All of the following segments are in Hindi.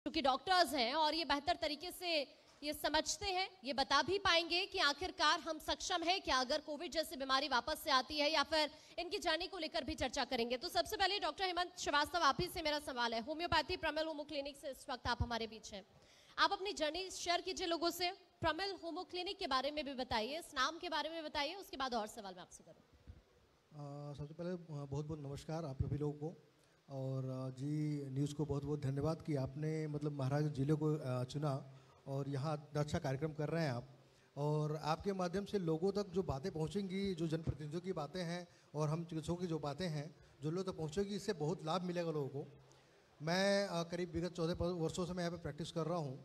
क्योंकि डॉक्टर्स हैं और ये बेहतर तरीके से ये समझते हैं, ये बता भी पाएंगे कि आखिरकार हम सक्षम हैं क्या अगर कोविड जैसी बीमारी वापस से आती है, या फिर इनकी जर्नी को लेकर भी चर्चा करेंगे। तो सबसे पहले डॉक्टर हेमंत श्रीवास्तव, आप ही से मेरा सवाल है। होम्योपैथी प्रमिल होमो क्लिनिक से इस वक्त आप हमारे बीच हैं। आप अपनी जर्नी शेयर कीजिए लोगों से। प्रमिल होमो क्लिनिक के बारे में भी बताइए, इस नाम के बारे में बताइए, उसके बाद और सवाल मैं आपसे करूँ। सबसे पहले बहुत बहुत नमस्कार आप सभी लोगों को, और जी न्यूज़ को बहुत बहुत धन्यवाद कि आपने मतलब महाराज जिले को चुना और यहाँ अच्छा कार्यक्रम कर रहे हैं आप। और आपके माध्यम से लोगों तक जो बातें पहुँचेंगी, जो जनप्रतिनिधियों की बातें हैं और हम चिकित्सकों की जो बातें हैं, जो लोगों तक पहुँचेगी, इससे बहुत लाभ मिलेगा लोगों को। मैं करीब विगत 14 वर्षों से मैं यहाँ पे प्रैक्टिस कर रहा हूँ।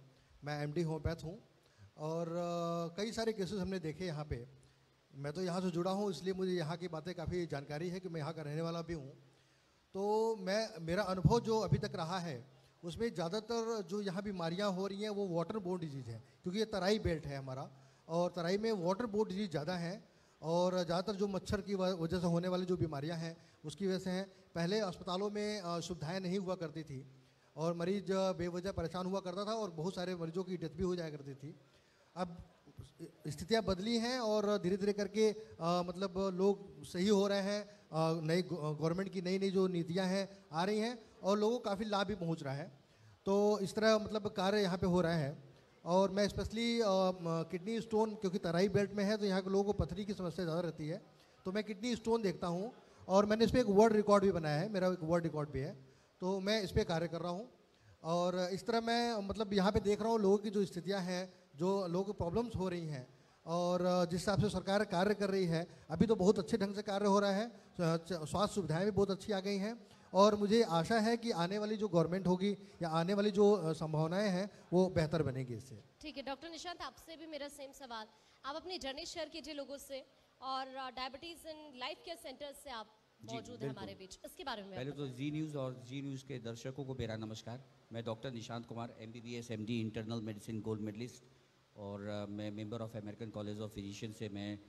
मैं एमडी होम्योपैथ हूँ और कई सारे केसेस हमने देखे यहाँ पे। मैं तो यहाँ से जुड़ा हूँ, इसलिए मुझे यहाँ की बातें काफ़ी जानकारी है कि मैं यहाँ का रहने वाला भी हूँ। तो मेरा अनुभव जो अभी तक रहा है उसमें ज़्यादातर जो यहाँ बीमारियाँ हो रही हैं वो वाटर बोर्न डिजीज़ है, क्योंकि ये तराई बेल्ट है हमारा और तराई में वाटर बोर्न डिजीज़ ज़्यादा है। और ज़्यादातर जो मच्छर की वजह से होने वाली जो बीमारियाँ हैं उसकी वजह से हैं। पहले अस्पतालों में सुविधाएँ नहीं हुआ करती थी और मरीज बेवजह परेशान हुआ करता था और बहुत सारे मरीजों की डेथ भी हो जाया करती थी। अब स्थितियाँ बदली हैं और धीरे धीरे करके मतलब लोग सही हो रहे हैं। नई गवर्नमेंट की नई नई जो नीतियाँ हैं आ रही हैं और लोगों को काफ़ी लाभ भी पहुंच रहा है। तो इस तरह मतलब कार्य यहाँ पे हो रहा है। और मैं स्पेशली किडनी स्टोन, क्योंकि तराई बेल्ट में है तो यहाँ के लोगों को पथरी की समस्या ज़्यादा रहती है, तो मैं किडनी स्टोन देखता हूँ और मैंने इस पर एक वर्ल्ड रिकॉर्ड भी बनाया है, मेरा एक वर्ल्ड रिकॉर्ड भी है। तो मैं इस पर कार्य कर रहा हूँ और इस तरह मैं मतलब यहाँ पे देख रहा हूँ लोगों की जो स्थितियाँ हैं, जो लोगों को प्रॉब्लम्स हो रही हैं और जिस हिसाब से सरकार कार्य कर रही है। अभी तो बहुत अच्छे ढंग से कार्य हो रहा है, स्वास्थ्य सुविधाएं भी बहुत अच्छी आ गई हैं और मुझे आशा है कि आने वाली जो गवर्नमेंट होगी या आने वाली जो संभावनाएं हैं वो बेहतर बनेगी इससे। ठीक है डॉक्टर निशांत, आपसे भी मेरा सेम सवाल। आप अपनी जर्नी शेयर कीजिए लोगों से और diabetes and life care centre से आप मौजूद हैं हमारे बीच, इसके बारे में पहले तो जी न्यूज़ और जी न्यूज़ के दर्शकों को मेरा नमस्कार। मैं doctor Nishant Kumar, MBBS MD internal medicine gold medalist, और मैं member of American College of Physician से मैं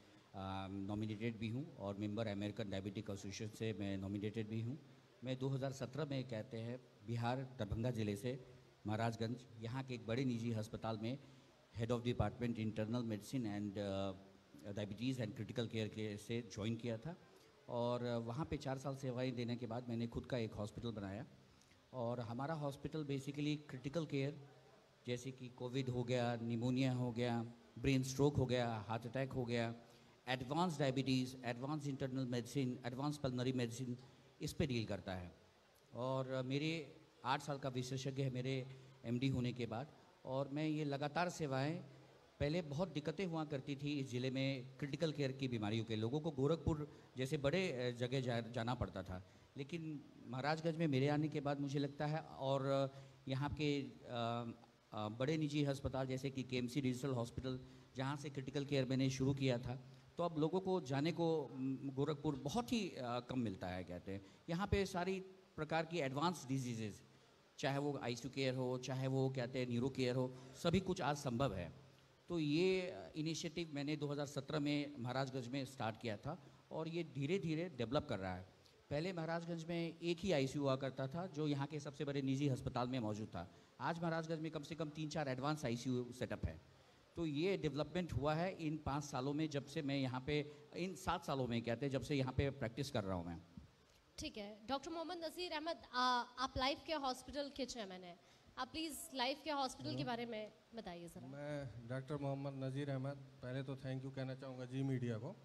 नॉमिनेटेड भी हूं और मेंबर अमेरिकन डायबिटिक एसोसिएशन से मैं नॉमिनेटेड भी हूं। मैं 2017 में कहते हैं बिहार दरभंगा ज़िले से महाराजगंज यहाँ के एक बड़े निजी अस्पताल में head of department internal medicine and diabetes and critical care के से ज्वाइन किया था और वहाँ पे 4 साल सेवाएं देने के बाद मैंने खुद का एक हॉस्पिटल बनाया। और हमारा हॉस्पिटल बेसिकली क्रिटिकल केयर जैसे कि कोविड हो गया, निमोनिया हो गया, ब्रेन स्ट्रोक हो गया, हार्ट अटैक हो गया, advance diabetes, advance internal medicine, advance pulmonary medicine, इस पे डील करता है। और मेरे 8 साल का विशेषज्ञ है मेरे MD होने के बाद, और मैं ये लगातार सेवाएं, पहले बहुत दिक्कतें हुआ करती थी इस ज़िले में क्रिटिकल केयर की बीमारियों के लोगों को गोरखपुर जैसे बड़े जगह जाना पड़ता था, लेकिन महाराजगंज में मेरे आने के बाद मुझे लगता है और यहाँ के बड़े निजी अस्पताल जैसे कि KMC डिजिटल हॉस्पिटल जहाँ से क्रिटिकल केयर मैंने शुरू किया था, तो अब लोगों को जाने को गोरखपुर बहुत ही कम मिलता है। कहते हैं यहाँ पे सारी प्रकार की एडवांस डिजीज़ेज़, चाहे वो ICU केयर हो, चाहे वो कहते हैं न्यूरो केयर हो, सभी कुछ आज संभव है। तो ये इनिशिएटिव मैंने 2017 में महाराजगंज में स्टार्ट किया था और ये धीरे धीरे डेवलप कर रहा है। पहले महाराजगंज में एक ही ICU हुआ करता था जो यहाँ के सबसे बड़े निजी अस्पताल में मौजूद था। आज महाराजगंज में कम से कम 3-4 एडवांस ICU सेटअप है। तो ये डेवलपमेंट हुआ है इन 5 सालों में, जब से मैं यहाँ पे, इन 7 सालों में कहते हैं जब से यहाँ पे प्रैक्टिस कर रहा हूँ मैं। ठीक है डॉक्टर मोहम्मद नज़ीर अहमद, आप लाइफ केयर हॉस्पिटल के चेयरमैन हैं, आप प्लीज़ लाइफ केयर हॉस्पिटल के बारे में बताइए ज़रा। मैं डॉक्टर मोहम्मद नज़ीर अहमद, पहले तो थैंक यू कहना चाहूँगा जी मीडिया को।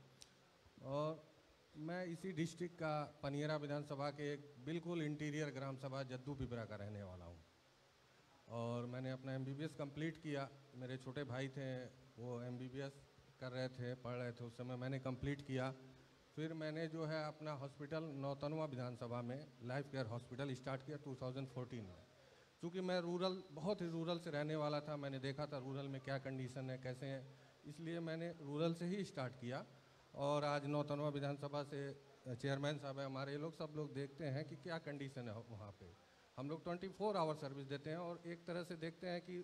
और मैं इसी डिस्ट्रिक्ट का पनियरा विधानसभा के एक बिल्कुल इंटीरियर ग्राम सभा जद्दू पिपरा का रहने वाला हूँ। और मैंने अपना MBBS कंप्लीट किया। मेरे छोटे भाई थे, वो MBBS कर रहे थे, पढ़ रहे थे, उस समय मैंने कंप्लीट किया। फिर मैंने जो है अपना हॉस्पिटल नौतनवा विधानसभा में लाइफ केयर हॉस्पिटल स्टार्ट किया 2014 में। चूँकि मैं बहुत ही रूरल से रहने वाला था, मैंने देखा था रूरल में क्या कंडीशन है, कैसे हैं, इसलिए मैंने रूरल से ही स्टार्ट किया। और आज नौतनवा विधानसभा से चेयरमैन साहब है हमारे, लोग सब लोग देखते हैं कि क्या कंडीशन है वहाँ पे। हम लोग 24 आवर सर्विस देते हैं और एक तरह से देखते हैं कि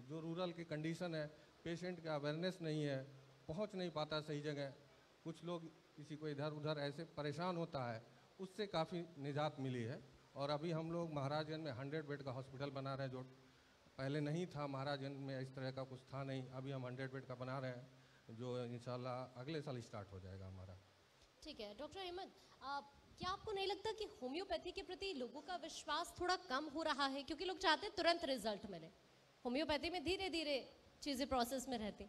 जो रूरल की कंडीशन है, पेशेंट का अवेयरनेस नहीं है, पहुँच नहीं पाता सही जगह, कुछ लोग किसी को इधर उधर ऐसे परेशान होता है, उससे काफ़ी निजात मिली है। और अभी हम लोग महाराजगंज में 100 बेड का हॉस्पिटल बना रहे हैं, जो पहले नहीं था, महाराजगंज में इस तरह का कुछ था नहीं। अभी हम 100 बेड का बना रहे हैं, जो इंशाल्लाह अगले साल स्टार्ट हो जाएगा हमारा। ठीक है डॉक्टर अहमद, क्या आपको नहीं लगता कि होम्योपैथी के प्रति लोगों का विश्वास थोड़ा कम हो रहा है, क्योंकि लोग चाहते हैं तुरंत रिजल्ट मिले, होम्योपैथी में धीरे धीरे चीजें प्रोसेस में रहती?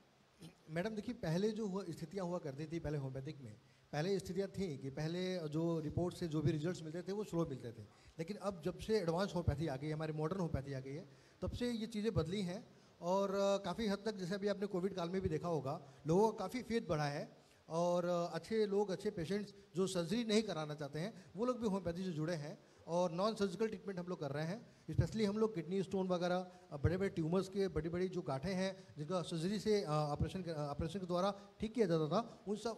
मैडम देखिए, पहले जो स्थितियाँ हुआ करती थी पहले होम्योपैथिक में, पहले स्थितियाँ थी कि पहले जो रिपोर्ट से जो भी रिजल्ट्स मिलते थे वो स्लो मिलते थे। लेकिन अब जब से एडवांस होम्योपैथी आ गई है, हमारी मॉडर्न होम्योपैथी आ गई है, तब से ये चीज़ें बदली हैं। और काफ़ी हद तक, जैसे अभी आपने कोविड काल में भी देखा होगा, लोगों का काफ़ी फेथ बढ़ा है। और अच्छे लोग, अच्छे पेशेंट्स जो सर्जरी नहीं कराना चाहते हैं, वो लोग भी होम्योपैथी से जुड़े हैं और नॉन सर्जिकल ट्रीटमेंट हम लोग कर रहे हैं। स्पेशली हम लोग किडनी स्टोन वगैरह, बड़े बड़े ट्यूमर्स के, बड़ी बड़ी जो गांठें हैं जिनका सर्जरी से ऑपरेशन के द्वारा ठीक किया जाता था,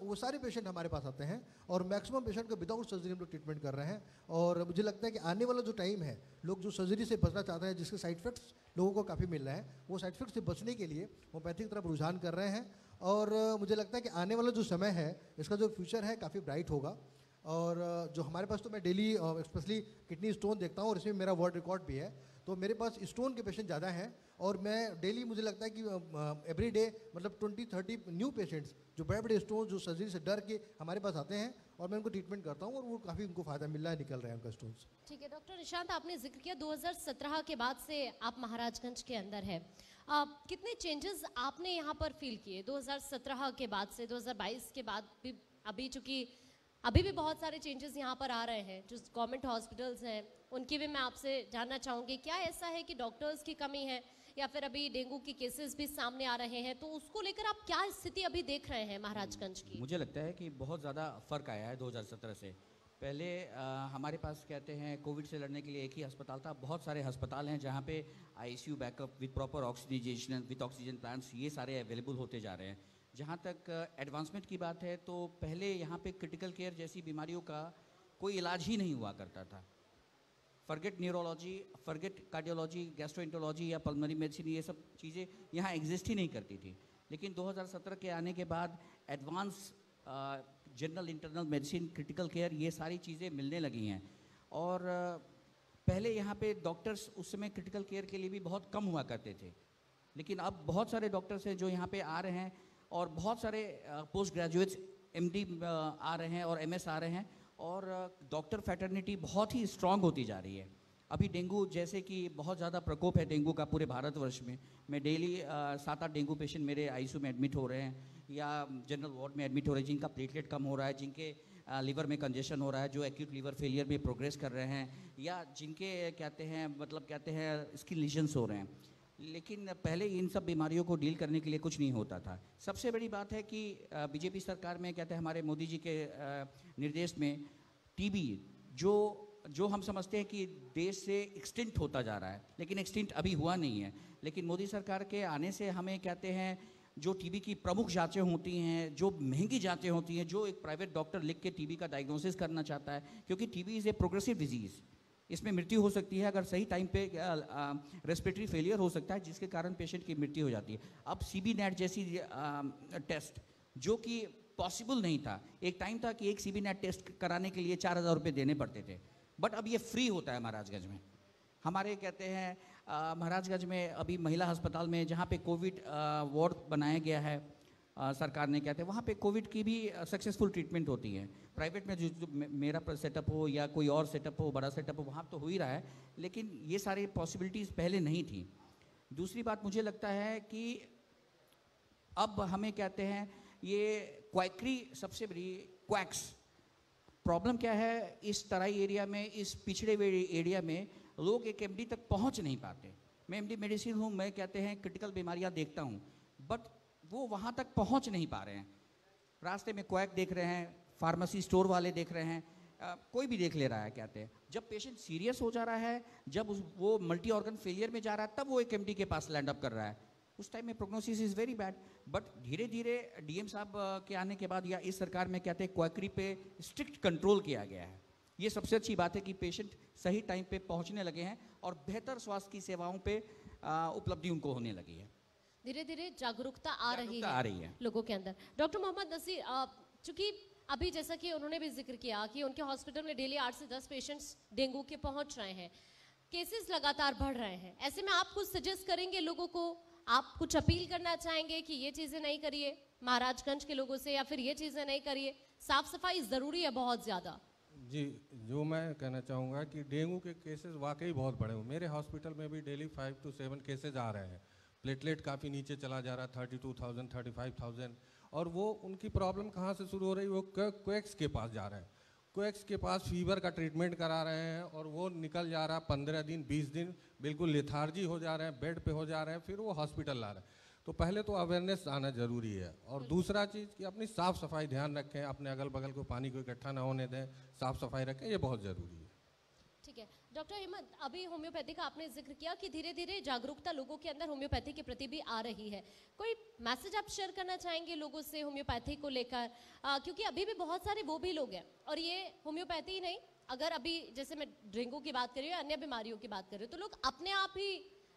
वो सारे पेशेंट हमारे पास आते हैं। और मैक्सिमम पेशेंट का विदाउट सर्जरी हम लोग ट्रीटमेंट कर रहे हैं। और मुझे लगता है कि आने वाला जो टाइम है, लोग जो सर्जरी से बचना चाहते हैं, जिसके साइड इफेक्ट्स लोगों को काफ़ी मिल रहे हैं, वो साइड इफेक्ट से बचने के लिए होम्योपैथी की तरफ रुझान कर रहे हैं। और मुझे लगता है कि आने वाला जो समय है, इसका जो फ्यूचर है काफ़ी ब्राइट होगा। और जो हमारे पास, तो मैं डेली स्पेशली किडनी स्टोन देखता हूँ और इसमें मेरा वर्ल्ड रिकॉर्ड भी है, तो मेरे पास स्टोन के पेशेंट ज़्यादा हैं। और मैं डेली, मुझे लगता है कि एवरी डे मतलब 20-30 न्यू पेशेंट्स जो बड़े बड़े स्टोन, जो सर्जरी से डर के हमारे पास आते हैं, और मैं उनको ट्रीटमेंट करता हूँ और वो काफ़ी उनको फ़ायदा मिल रहा है, निकल रहे हैं उनका स्टोन्स। ठीक है डॉक्टर निशांत, आपने जिक्र किया 2017 के बाद से आप महाराजगंज के अंदर है, कितने चेंजेस आपने यहाँ पर फील किए 2017 के बाद से? 2022 के बाद भी अभी, चूंकि अभी भी बहुत सारे चेंजेस यहाँ पर आ रहे हैं, जो गवर्नमेंट हॉस्पिटल्स हैं उनकी भी मैं आपसे जानना चाहूँगी, क्या ऐसा है कि डॉक्टर्स की कमी है, या फिर अभी डेंगू के केसेस भी सामने आ रहे हैं, तो उसको लेकर आप क्या स्थिति अभी देख रहे हैं महाराजगंज की? मुझे लगता है कि बहुत ज़्यादा फ़र्क आया है 2017 से। पहले हमारे पास कहते हैं कोविड से लड़ने के लिए एक ही अस्पताल था, बहुत सारे अस्पताल हैं जहाँ पे ICU backup with proper oxygenation, with oxygen plants, ये सारे अवेलेबल होते जा रहे हैं। जहाँ तक एडवांसमेंट की बात है, तो पहले यहाँ पे क्रिटिकल केयर जैसी बीमारियों का कोई इलाज ही नहीं हुआ करता था। Forget neurology, forget cardiology, gastroenterology या पल्मोनरी मेडिसिन, ये सब चीज़ें यहाँ एग्जिस्ट ही नहीं करती थी। लेकिन 2017 के आने के बाद advance general internal medicine, critical care, ये सारी चीज़ें मिलने लगी हैं। और पहले यहाँ पे डॉक्टर्स उस समय क्रिटिकल केयर के लिए भी बहुत कम हुआ करते थे, लेकिन अब बहुत सारे डॉक्टर्स हैं जो यहाँ पे आ रहे हैं, और बहुत सारे पोस्ट ग्रेजुएट्स एमडी आ रहे हैं और एमएस आ रहे हैं, और डॉक्टर फैटर्निटी बहुत ही स्ट्रांग होती जा रही है। अभी डेंगू जैसे कि बहुत ज़्यादा प्रकोप है डेंगू का पूरे भारतवर्ष में। मैं डेली 7-8 डेंगू पेशेंट मेरे आईसीयू में एडमिट हो रहे हैं या जनरल वार्ड में एडमिट हो रहे हैं, जिनका प्लेटलेट कम हो रहा है, जिनके लीवर में कंजेशन हो रहा है, जो एक्यूट लीवर फेलियर में प्रोग्रेस कर रहे हैं, या जिनके कहते हैं स्किन लीजन्स हो रहे हैं। लेकिन पहले इन सब बीमारियों को डील करने के लिए कुछ नहीं होता था। सबसे बड़ी बात है कि बीजेपी सरकार में कहते हैं हमारे मोदी जी के निर्देश में टीबी जो हम समझते हैं कि देश से एक्सटिंक्ट होता जा रहा है, लेकिन एक्सटिंक्ट अभी हुआ नहीं है। लेकिन मोदी सरकार के आने से हमें कहते हैं जो टीबी की प्रमुख जांचें होती हैं, जो महंगी जांचें होती हैं, जो एक प्राइवेट डॉक्टर लिख के टीबी का डायग्नोसिस करना चाहता है, क्योंकि TB is a progressive disease, इसमें मृत्यु हो सकती है अगर सही टाइम पे रेस्पिरेटरी फेलियर हो सकता है, जिसके कारण पेशेंट की मृत्यु हो जाती है। अब सीबी नेट जैसी टेस्ट, जो कि पॉसिबल नहीं था, एक टाइम था कि एक सीबी नेट टेस्ट कराने के लिए 4,000 रुपये देने पड़ते थे, बट अब ये फ्री होता है महाराजगंज में। हमारे कहते हैं महाराजगंज में अभी महिला अस्पताल में जहाँ पे कोविड वार्ड बनाया गया है, सरकार ने कहते हैं वहाँ पे कोविड की भी सक्सेसफुल ट्रीटमेंट होती है। प्राइवेट में जो मेरा सेटअप हो या कोई और सेटअप हो, बड़ा सेटअप हो, वहाँ तो हो ही रहा है, लेकिन ये सारी पॉसिबिलिटीज़ पहले नहीं थी। दूसरी बात मुझे लगता है कि अब हमें कहते हैं ये क्वैकरी सबसे बड़ी क्वैक्स प्रॉब्लम क्या है, इस तराई एरिया में, इस पिछड़े हुए एरिया में लोग एक एमडी तक पहुंच नहीं पाते। मैं एमडी मेडिसिन हूँ, मैं कहते हैं क्रिटिकल बीमारियां देखता हूँ, बट वो वहाँ तक पहुँच नहीं पा रहे हैं। रास्ते में क्वैक देख रहे हैं, फार्मेसी स्टोर वाले देख रहे हैं, कोई भी देख ले रहा है। कहते हैं जब पेशेंट सीरियस हो जा रहा है, जब वो मल्टी ऑर्गन फेलियर में जा रहा है, तब वो एक एमडी के पास लैंड अप कर रहा है। उस टाइम में prognosis is very bad. But धीरे धीरे डीएम साहब के आने के बाद या इस सरकार में कहते हैं क्वैकरी पे स्ट्रिक्ट कंट्रोल किया गया है। ये सबसे अच्छी बात है कि पेशेंट सही टाइम पे पहुंचने लगे हैं और बेहतर स्वास्थ्य की सेवाओं पे उपलब्धि उनको होने लगी है। धीरे धीरे जागरूकता आ रही है लोगों के अंदर। डॉक्टर मोहम्मद नसीर, चूंकि अभी जैसा कि उन्होंने भी जिक्र किया कि उनके हॉस्पिटल में डेली 8 से 10 पेशेंट्स डेंगू के पहुंच रहे हैं, केसेस लगातार बढ़ रहे हैं, ऐसे में आप कुछ सजेस्ट करेंगे लोगों को, आप कुछ अपील करना चाहेंगे कि ये चीजें नहीं करिए महाराजगंज के लोगों से, या फिर ये चीजें नहीं करिए, साफ सफाई जरूरी है बहुत ज्यादा? जी, जो मैं कहना चाहूँगा कि डेंगू के केसेस वाकई बहुत बड़े हुए। मेरे हॉस्पिटल में भी डेली 5 to 7 केसेस आ रहे हैं। प्लेटलेट काफ़ी नीचे चला जा रहा है, 32,000 35,000। और वो उनकी प्रॉब्लम कहाँ से शुरू हो रही है, वो कोएक्स के पास जा रहे हैं। कोएक्स के पास फीवर का ट्रीटमेंट करा रहे हैं और वो निकल जा रहा है 15 दिन 20 दिन, बिल्कुल लेथार्जी हो जा रहे हैं, बेड पे हो जा रहे हैं, फिर वो हॉस्पिटल ला रहे हैं। तो पहले तो अवेयरनेस आना जरूरी है। और दूसरा चीज़ कि अपनी साफ़ सफाई ध्यान रखें, अपने अगल बगल को पानी को इकट्ठा ना होने दें, साफ़ सफाई रखें, ये बहुत ज़रूरी है। ठीक है डॉक्टर हेमंत, अभी होम्योपैथी का आपने जिक्र किया कि धीरे धीरे जागरूकता लोगों के अंदर होम्योपैथी के प्रति भी आ रही है, कोई मैसेज आप शेयर करना चाहेंगे लोगों से होम्योपैथी को लेकर? क्योंकि अभी भी बहुत सारे वो भी लोग हैं, और ये होम्योपैथी ही नहीं, अगर अभी जैसे मैं डेंगू की बात कर रही हूँ, अन्य बीमारियों की बात कर रही हूँ, तो लोग अपने आप ही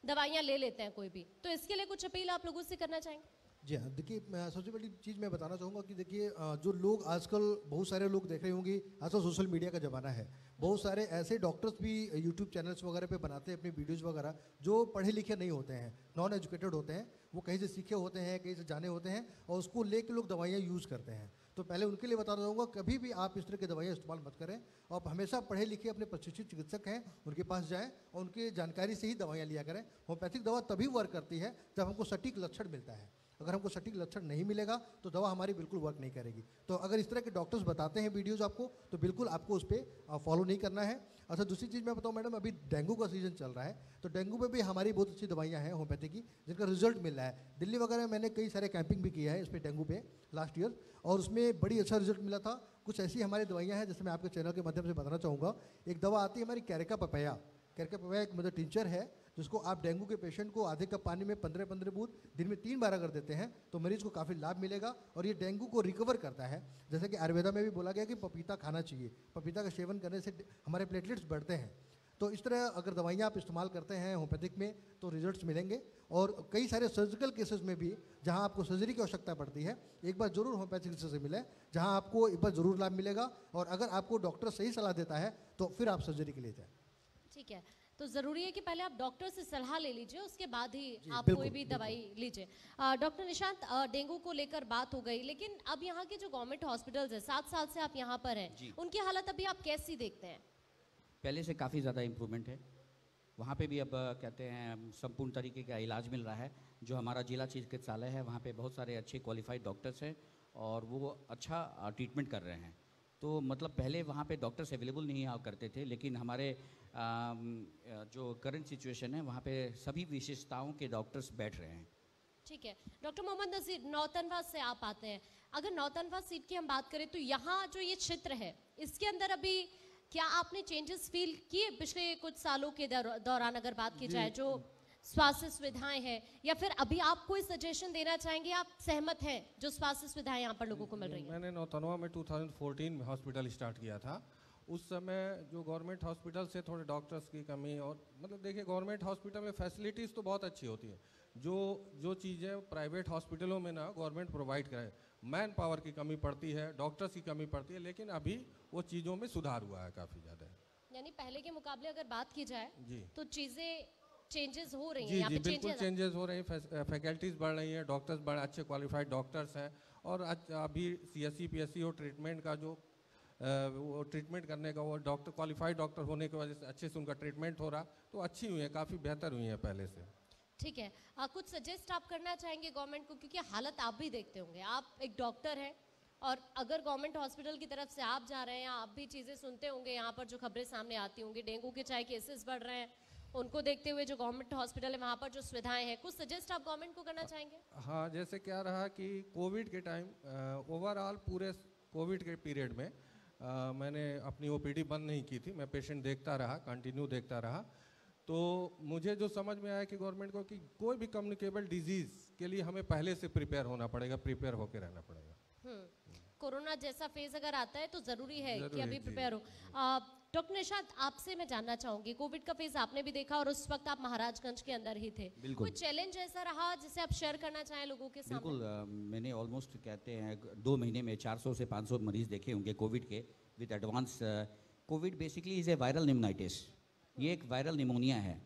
दवाइयाँ ले लेते हैं कोई भी, तो इसके लिए कुछ अपील आप लोगों से करना चाहेंगे? जी हाँ, देखिए मैं सबसे बड़ी चीज़ मैं बताना चाहूँगा कि देखिए जो लोग आजकल, बहुत सारे लोग देख रहे होंगे, आजकल सोशल मीडिया का ज़माना है, बहुत सारे ऐसे डॉक्टर्स भी यूट्यूब चैनल्स वगैरह पे बनाते हैं अपनी वीडियोस वगैरह, जो पढ़े लिखे नहीं होते हैं, नॉन एजुकेटेड होते हैं, वो कहीं से सीखे होते हैं, कहीं से जाने होते हैं, और उसको लेके लोग दवाइयाँ यूज़ करते हैं। तो पहले उनके लिए बताना चाहूँगा, कभी भी आप इस तरह की दवाइयाँ इस्तेमाल मत करें, और आप हमेशा पढ़े लिखे अपने प्रशिक्षित चिकित्सक हैं उनके पास जाएँ और उनकी जानकारी से ही दवाइयाँ लिया करें। होम्योपैथिक दवा तभी वर्क करती है जब हमको सटीक लक्षण मिलता है। अगर हमको सटीक लक्षण नहीं मिलेगा तो दवा हमारी बिल्कुल वर्क नहीं करेगी। तो अगर इस तरह के डॉक्टर्स बताते हैं वीडियोस आपको, तो बिल्कुल आपको उस पर फॉलो नहीं करना है। अच्छा, दूसरी चीज़ मैं बताऊँ मैडम, अभी डेंगू का सीजन चल रहा है, तो डेंगू में भी हमारी बहुत अच्छी दवाइयाँ हैं होम्योपैथी की, जिनका रिजल्ट मिल रहा है। दिल्ली वगैरह में मैंने कई सारे कैंपिंग भी किया है इस पर, डेंगू पे, लास्ट ईयर, और उसमें बड़ी अच्छा रिजल्ट मिला था। कुछ ऐसी हमारी दवाइयाँ हैं, जैसे मैं आपके चैनल के माध्यम से बताना चाहूँगा। एक दवा आती है हमारी कैरेका पपैया। कैरेका पपैया एक मतलब टिंचर है, जिसको आप डेंगू के पेशेंट को आधे कप पानी में 15-15 बूंद दिन में 3 बार अगर देते हैं तो मरीज को काफ़ी लाभ मिलेगा, और ये डेंगू को रिकवर करता है। जैसे कि आयुर्वेदा में भी बोला गया कि पपीता खाना चाहिए, पपीता का सेवन करने से हमारे प्लेटलेट्स बढ़ते हैं। तो इस तरह अगर दवाइयाँ आप इस्तेमाल करते हैं होम्योपैथिक में तो रिजल्ट्स मिलेंगे। और कई सारे सर्जिकल केसेस में भी जहाँ आपको सर्जरी की आवश्यकता पड़ती है, एक बार जरूर होम्योपैथिक से मिले, जहाँ आपको एक बार जरूर लाभ मिलेगा। और अगर आपको डॉक्टर सही सलाह देता है तो फिर आप सर्जरी के लिए जाएँ। ठीक है, तो जरूरी है कि पहले आप डॉक्टर से सलाह ले लीजिए, उसके बाद ही आप बिल्कुल, कोई भी दवाई लीजिए। डॉक्टर निशांत, डेंगू को लेकर बात हो गई, लेकिन अब यहाँ के जो गवर्नमेंट हॉस्पिटल्स है, 7 साल से आप यहाँ पर हैं, उनकी हालत अभी आप कैसी देखते हैं? पहले से काफ़ी ज़्यादा इम्प्रूवमेंट है। वहाँ पे भी अब कहते हैं संपूर्ण तरीके का इलाज मिल रहा है। जो हमारा जिला चिकित्सालय है, वहाँ पे बहुत सारे अच्छे क्वालिफाइड डॉक्टर्स हैं और वो अच्छा ट्रीटमेंट कर रहे हैं। तो मतलब पहले वहाँ पे डॉक्टर्स अवेलेबल नहीं हुआ करते थे, लेकिन हमारे जो करंट सिचुएशन है, वहाँ पे सभी विशेषताओं के डॉक्टर्स बैठ रहे हैं। ठीक है, डॉक्टर मोहम्मद नजीर, नौतनवा से आप आते हैं, अगर नौतनवा सीट की हम बात करें तो यहाँ जो ये क्षेत्र है, इसके अंदर अभी क्या आपने चेंजेस फील किए पिछले कुछ सालों के दौरान? अगर बात की जाए जो स्वास्थ्य सुविधाएं हैं, या फिर अभी आप कोई सजेशन देना चाहेंगे, आप सहमत हैं जो स्वास्थ्य सुविधाएं यहाँ पर लोगों को मिल रही हैं? मैंने नौतनवा में 2014 में हॉस्पिटल स्टार्ट किया था। उस समय जो गवर्नमेंट हॉस्पिटल से थोड़े डॉक्टर्स की कमी, और मतलब देखिए गवर्नमेंट हॉस्पिटल में फैसिलिटीज़ तो बहुत अच्छी होती है, जो चीज़ें प्राइवेट हॉस्पिटलों में ना गवर्नमेंट प्रोवाइड करे, मैन पावर की कमी पड़ती है, डॉक्टर्स की कमी पड़ती है, लेकिन अभी वो चीज़ों में सुधार हुआ है काफ़ी ज़्यादा। यानी पहले के मुकाबले अगर बात की जाए जी, तो चीज़ें चेंजेस हो रही हैं, जी यहाँ जी पे बिल्कुल चेंजेस हो रही हैं, फैकल्टीज़ बढ़ रही हैं, डॉक्टर्स बड़े अच्छे क्वालिफाइड डॉक्टर्स हैं। और अभी CSC PSC और ट्रीटमेंट का जो वो ट्रीटमेंट करने का, वो डॉक्टर क्वालिफाइड डॉक्टर होने की वजह से अच्छे से उनका ट्रीटमेंट हो रहा, तो अच्छी हुई है, काफ़ी बेहतर हुई है पहले से। ठीक है, कुछ सजेस्ट आप करना चाहेंगे गवर्नमेंट को, क्योंकि हालत आप भी देखते होंगे, आप एक डॉक्टर हैं, और अगर गवर्नमेंट हॉस्पिटल की तरफ से आप जा रहे हैं, आप भी चीज़ें सुनते होंगे यहाँ पर जो खबरें सामने आती होंगी, डेंगू के चाहे केसेस बढ़ रहे हैं, उनको देखते हुए जो गवर्नमेंट हॉस्पिटल है वहाँ पर जो सुविधाएं हैं, कुछ सजेस्ट आप गवर्नमेंट को करना चाहेंगे? हाँ, जैसे क्या रहा कि कोविड के टाइम, ओवरऑल पूरे कोविड के पीरियड में मैंने अपनी OPD बंद नहीं की थी, मैं पेशेंट देखता रहा, कंटिन्यू देखता रहा। तो मुझे जो समझ में आया कि गवर्नमेंट को कि कोई भी कम्युनिकेबल डिजीज़ के लिए हमें पहले से प्रिपेयर होना पड़ेगा, प्रिपेयर होकर रहना पड़ेगा। कोरोना जैसा फेज अगर आता है तो जरूरी है कि अभी जी। प्रिपेयर हो। डॉक्टर निशांत, आपसे मैं जानना चाहूंगी, कोविड का फेज आपने भी देखा और उस वक्त आप महाराजगंज के अंदर ही थे, कोई चैलेंज ऐसा रहा जिसे आप शेयर करना चाहें लोगों के सामने? बिल्कुल, मैंने ऑलमोस्ट कहते हैं 2 महीने में 400 से 500 मरीज देखे होंगे कोविड के with advance. Covid basically is a viral pneumonitis, ये एक वायरल निमोनिया है,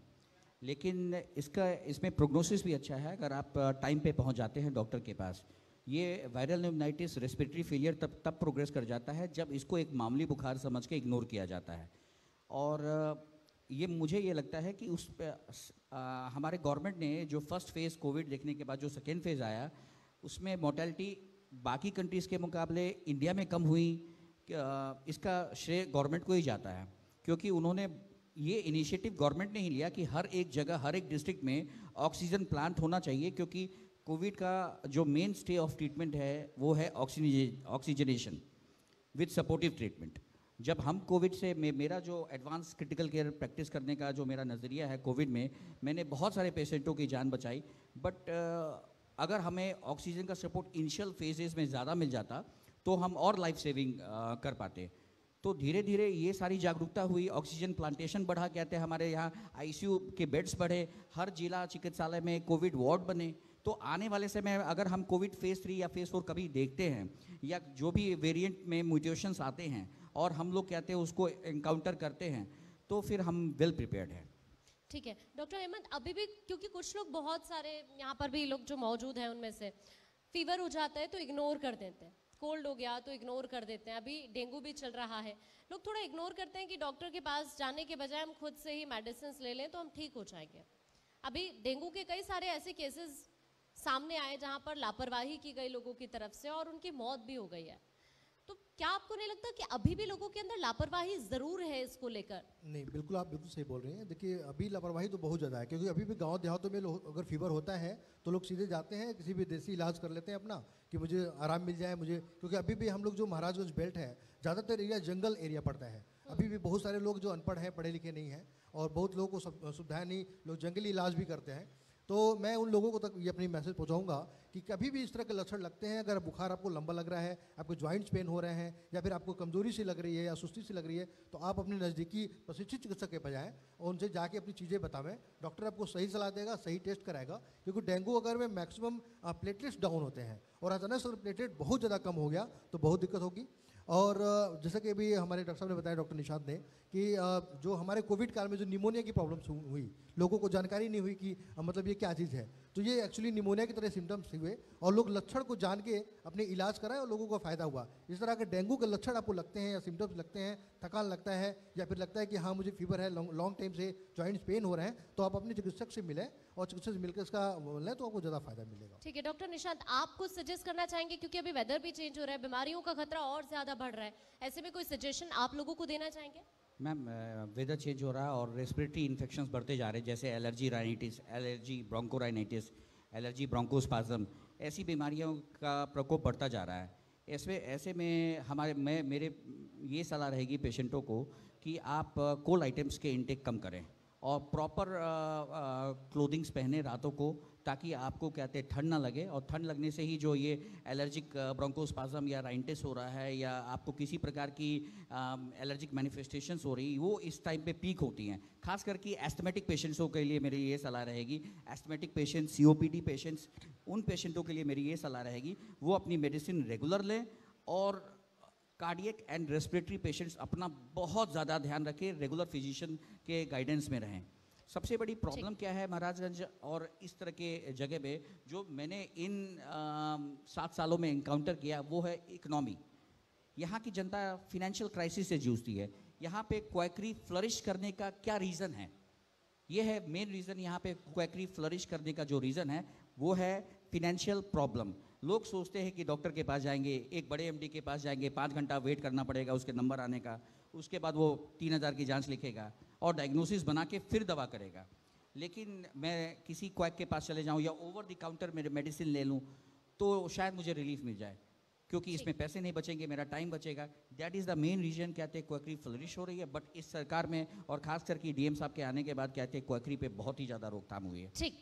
लेकिन इसमें प्रोग्नोसिस भी अच्छा है अगर आप टाइम पे पहुंच जाते हैं डॉक्टर के पास। ये वायरल निमोनाइटिस रेस्पिरेटरी फेलियर तब प्रोग्रेस कर जाता है जब इसको एक मामूली बुखार समझ के इग्नोर किया जाता है। और मुझे ये लगता है कि हमारे गवर्नमेंट ने जो फर्स्ट फेज़ कोविड देखने के बाद जो सेकेंड फेज़ आया, उसमें मोर्टेलिटी बाकी कंट्रीज़ के मुकाबले इंडिया में कम हुई। इसका श्रेय गवर्नमेंट को ही जाता है, क्योंकि उन्होंने ये इनिशिएटिव गवर्नमेंट ने ही लिया कि हर एक जगह हर एक डिस्ट्रिक्ट में ऑक्सीजन प्लांट होना चाहिए, क्योंकि कोविड का जो मेन स्टे ऑफ ट्रीटमेंट है वो है ऑक्सीजनेशन विद सपोर्टिव ट्रीटमेंट। जब हम कोविड से मेरा जो एडवांस क्रिटिकल केयर प्रैक्टिस करने का जो मेरा नज़रिया है, कोविड में मैंने बहुत सारे पेशेंटों की जान बचाई। बट अगर हमें ऑक्सीजन का सपोर्ट इनिशियल फेजेस में ज़्यादा मिल जाता तो हम और लाइफ सेविंग कर पाते। तो धीरे धीरे ये सारी जागरूकता हुई, ऑक्सीजन प्लांटेशन बढ़ा, कहते हैं हमारे यहाँ आईसीयू के बेड्स बढ़े, हर जिला चिकित्सालय में कोविड वार्ड बने। तो आने वाले समय में अगर हम कोविड फेज़ 3 या फेज़ 4 कभी देखते हैं, या जो भी वेरिएंट में म्यूटेशंस आते हैं और हम लोग कहते हैं उसको एनकाउंटर करते हैं, तो फिर हम वेल प्रिपेयर्ड हैं। ठीक है डॉक्टर अहमद, अभी भी क्योंकि कुछ लोग, बहुत सारे यहाँ पर भी लोग जो मौजूद हैं उनमें से फीवर हो जाता है तो इग्नोर कर देते हैं, कोल्ड हो गया तो इग्नोर कर देते हैं, अभी डेंगू भी चल रहा है, लोग थोड़ा इग्नोर करते हैं कि डॉक्टर के पास जाने के बजाय हम खुद से ही मेडिसिन ले लें तो हम ठीक हो जाएंगे। अभी डेंगू के कई सारे ऐसे केसेस सामने आए जहां पर लापरवाही की गई लोगों की तरफ से और उनकी मौत भी हो गई है। तो क्या आपको नहीं लगता कि अभी भी लोगों के अंदर लापरवाही जरूर है इसको लेकर? नहीं, बिल्कुल, आप बिल्कुल सही बोल रही हैं। देखिए, अभी लापरवाही तो बहुत ज़्यादा है, क्योंकि अभी भी गांव देहातों में अगर फीवर होता है तो लोग सीधे जाते हैं, किसी भी देसी इलाज कर लेते हैं अपना, कि मुझे आराम मिल जाए मुझे। क्योंकि अभी भी हम लोग जो महाराजगंज बेल्ट है, ज़्यादातर एरिया जंगल एरिया पड़ता है। अभी भी बहुत सारे लोग जो अनपढ़ हैं, पढ़े लिखे नहीं हैं, और बहुत लोगों को सुविधाएं नहीं, लोग जंगली इलाज भी करते हैं। तो मैं उन लोगों को तक ये अपनी मैसेज पहुंचाऊंगा कि कभी भी इस तरह के लक्षण लगते हैं, अगर बुखार आपको लंबा लग रहा है, आपको जॉइंट्स पेन हो रहे हैं, या फिर आपको कमजोरी सी लग रही है या सुस्ती सी लग रही है, तो आप अपने नज़दीकी प्रशिक्षित चिकित्सक के बजाय और उनसे जाके अपनी चीज़ें बतावें। डॉक्टर आपको सही सलाह देगा, सही टेस्ट कराएगा। क्योंकि डेंगू अगर में मैक्सिमम प्लेटलेट्स डाउन होते हैं, और अचानक से प्लेटलेट बहुत ज़्यादा कम हो गया तो बहुत दिक्कत होगी। और जैसा कि अभी हमारे डॉक्टर साहब ने बताया, डॉक्टर निशांत ने, कि जो हमारे कोविड काल में जो निमोनिया की प्रॉब्लम्स हुई, लोगों को जानकारी नहीं हुई कि मतलब ये क्या चीज़ है, तो ये एक्चुअली निमोनिया की तरह सिम्टम्स हुए और लोग लक्षण को जान के अपने इलाज कराए और लोगों को फ़ायदा हुआ। इस तरह के डेंगू के लक्षण आपको लगते हैं या सिम्टम्स लगते हैं, थकान लगता है, या फिर लगता है कि हाँ मुझे फीवर है, लॉन्ग टाइम से जॉइंट्स पेन हो रहे हैं, तो आप अपने चिकित्सक से मिलें और चिकित्सक से मिलकर इसका लें तो आपको ज़्यादा फायदा मिलेगा। ठीक है डॉक्टर निशांत, आप कुछ सजेस्ट करना चाहेंगे, क्योंकि अभी वेदर भी चेंज हो रहा है, बीमारियों का खतरा और ज़्यादा बढ़ रहा है, ऐसे में कोई सजेशन आप लोगों को देना चाहेंगे? मैम, वेदर चेंज हो रहा है और रेस्पिरेटरी इन्फेक्शंस बढ़ते जा रहे हैं, जैसे allergy rhinitis, allergy bronchorhinitis, allergy bronchospasm, ऐसी बीमारियों का प्रकोप बढ़ता जा रहा है। ऐसे में मेरे ये सलाह रहेगी पेशेंटों को कि आप कोल्ड आइटम्स के इंटेक कम करें और प्रॉपर क्लोथिंग्स पहने रातों को, ताकि आपको कहते हैं ठंड ना लगे। और ठंड लगने से ही जो ये एलर्जिक ब्रोंकोस्पाज्म या राइनाइटिस हो रहा है, या आपको किसी प्रकार की एलर्जिक मैनिफेस्टेशंस हो रही, वो इस टाइम पे पीक होती हैं। खास करके एस्थमेटिक पेशेंट्सों के लिए मेरी ये सलाह रहेगी, एस्थमेटिक पेशेंट्स, COPD पेशेंट्स, उन पेशेंटों के लिए मेरी ये सलाह रहेगी वो अपनी मेडिसिन रेगुलर लें। और कार्डियक एंड रेस्पिरेटरी पेशेंट्स अपना बहुत ज़्यादा ध्यान रखें, रेगुलर फिजिशियन के गाइडेंस में रहें। सबसे बड़ी प्रॉब्लम क्या है महाराजगंज और इस तरह के जगह पे, जो मैंने इन 7 सालों में इनकाउंटर किया, वो है इकनॉमी। यहाँ की जनता फिनेंशियल क्राइसिस से जूझती है। यहाँ पे क्वैकरी फ्लरिश करने का क्या रीज़न है? ये है मेन रीज़न। यहाँ पे क्वैकरी फ्लरिश करने का जो रीज़न है वो है फिनेंशियल प्रॉब्लम। लोग सोचते हैं कि डॉक्टर के पास जाएंगे, एक बड़े MD के पास जाएंगे, 5 घंटा वेट करना पड़ेगा उसके नंबर आने का, उसके बाद वो 3000 की जांच लिखेगा और डायग्नोसिस बना के फिर दवा करेगा। लेकिन मैं किसी क्वैक के पास चले जाऊं या ओवर द काउंटर मेरे मेडिसिन ले लूं तो शायद मुझे रिलीफ मिल जाए, क्योंकि इसमें पैसे नहीं बचेंगे, मेरा टाइम बचेगा। That is the main reason. कहते हैं क्वैकरी फ्लरिश हो रही है, बट इस सरकार में और खास करके DM साहब के आने के बाद कहते हैं क्वैकरी पे बहुत ही ज़्यादा रोकथाम हुई है। ठीक।